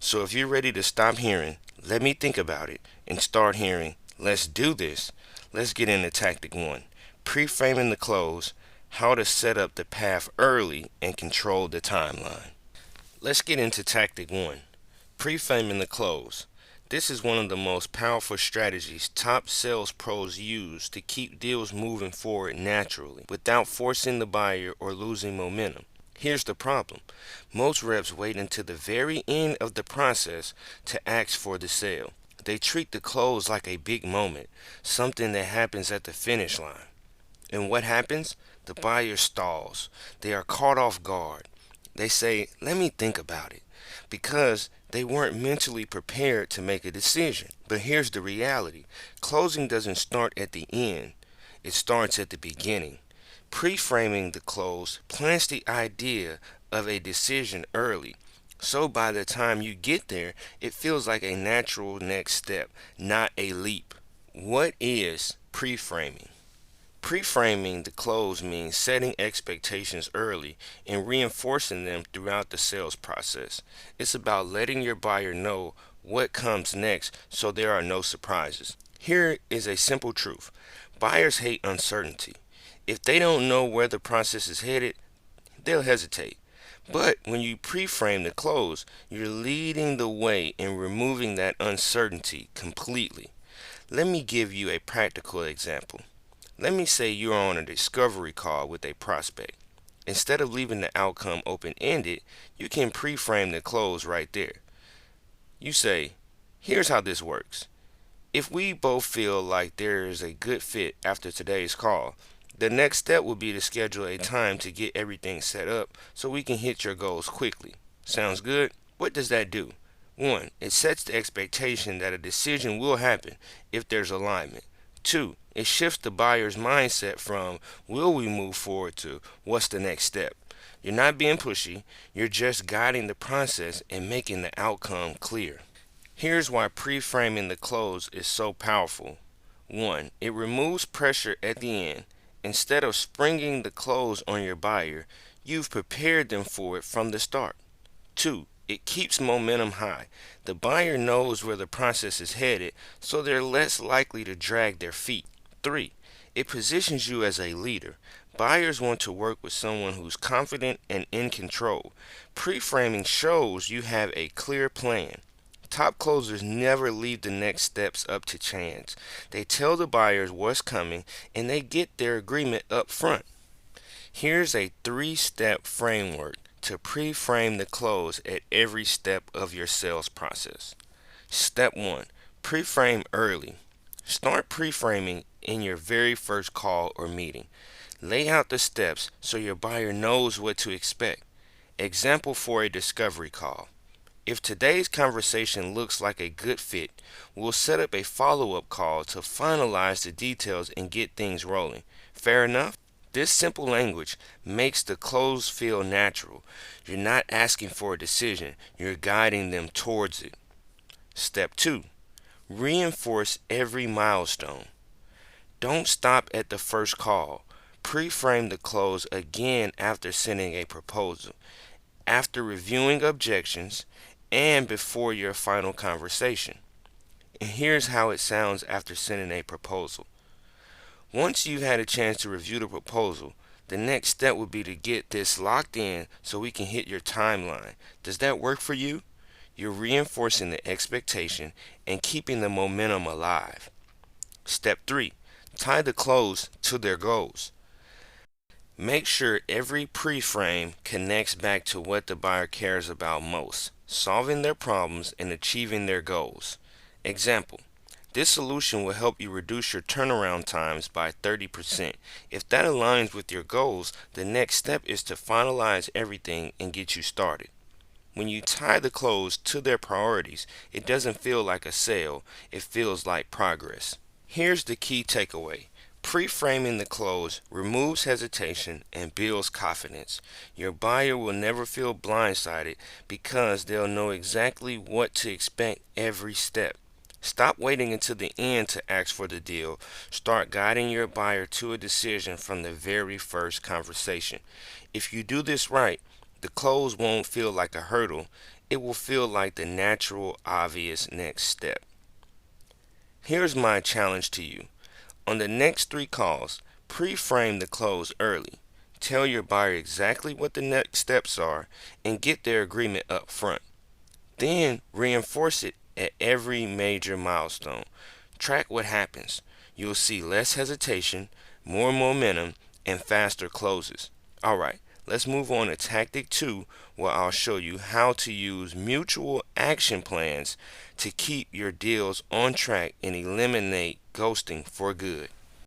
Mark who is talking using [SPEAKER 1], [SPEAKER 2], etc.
[SPEAKER 1] So if you're ready to stop hearing, let me think about it, and start hearing, let's do this, let's get into tactic one. Pre-framing the close, how to set up the path early and control the timeline. Let's get into tactic one. Pre-framing the close. This is one of the most powerful strategies top sales pros use to keep deals moving forward naturally without forcing the buyer or losing momentum. Here's the problem. Most reps wait until the very end of the process to ask for the sale. They treat the close like a big moment, something that happens at the finish line. And what happens? The buyer stalls. They are caught off guard. They say, let me think about it, because they weren't mentally prepared to make a decision. But here's the reality. Closing doesn't start at the end. It starts at the beginning. Pre-framing the close plants the idea of a decision early. So by the time you get there, it feels like a natural next step, not a leap. What is pre-framing? Pre-framing the close means setting expectations early and reinforcing them throughout the sales process. It's about letting your buyer know what comes next so there are no surprises. Here is a simple truth. Buyers hate uncertainty. If they don't know where the process is headed, they'll hesitate. But when you pre-frame the close, you're leading the way and removing that uncertainty completely. Let me give you a practical example. Let me say you're on a discovery call with a prospect. Instead of leaving the outcome open-ended, you can pre-frame the close right there. You say, here's how this works. If we both feel like there is a good fit after today's call, the next step will be to schedule a time to get everything set up so we can hit your goals quickly. Sounds good? What does that do? 1. It sets the expectation that a decision will happen if there's alignment. 2. It shifts the buyer's mindset from will we move forward to what's the next step. You're not being pushy, you're just guiding the process and making the outcome clear. Here's why pre-framing the close is so powerful. 1. It removes pressure at the end. Instead of springing the close on your buyer, you've prepared them for it from the start. 2. It keeps momentum high. The buyer knows where the process is headed, so they're less likely to drag their feet. 3. It positions you as a leader. Buyers want to work with someone who's confident and in control. Pre-framing shows you have a clear plan. Top closers never leave the next steps up to chance. They tell the buyers what's coming and they get their agreement up front. Here's a 3-step framework to pre-frame the close at every step of your sales process. Step 1. Pre-frame early. Start pre-framing in your very first call or meeting. Lay out the steps so your buyer knows what to expect. Example for a discovery call. If today's conversation looks like a good fit, we'll set up a follow-up call to finalize the details and get things rolling. Fair enough? This simple language makes the close feel natural. You're not asking for a decision, you're guiding them towards it. Step 2. Reinforce every milestone. Don't stop at the first call. Pre-frame the close again after sending a proposal, after reviewing objections, and before your final conversation. And here's how it sounds after sending a proposal. Once you've had a chance to review the proposal, the next step would be to get this locked in so we can hit your timeline. Does that work for you? You're reinforcing the expectation and keeping the momentum alive. Step 3. Tie the close to their goals. Make sure every pre-frame connects back to what the buyer cares about most, solving their problems and achieving their goals. Example. This solution will help you reduce your turnaround times by 30%. If that aligns with your goals, the next step is to finalize everything and get you started. When you tie the close to their priorities, it doesn't feel like a sale, it feels like progress. Here's the key takeaway. Pre-framing the close removes hesitation and builds confidence. Your buyer will never feel blindsided because they'll know exactly what to expect every step. Stop waiting until the end to ask for the deal. Start guiding your buyer to a decision from the very first conversation. If you do this right, the close won't feel like a hurdle. it will feel like the natural, obvious next step. Here's my challenge to you. On the next 3 calls, pre-frame the close early. Tell your buyer exactly what the next steps are and get their agreement up front. Then reinforce it at every major milestone. Track what happens. You'll see less hesitation, more momentum, and faster closes. Alright, let's move on to tactic 2, where I'll show you how to use mutual action plans to keep your deals on track and eliminate ghosting for good.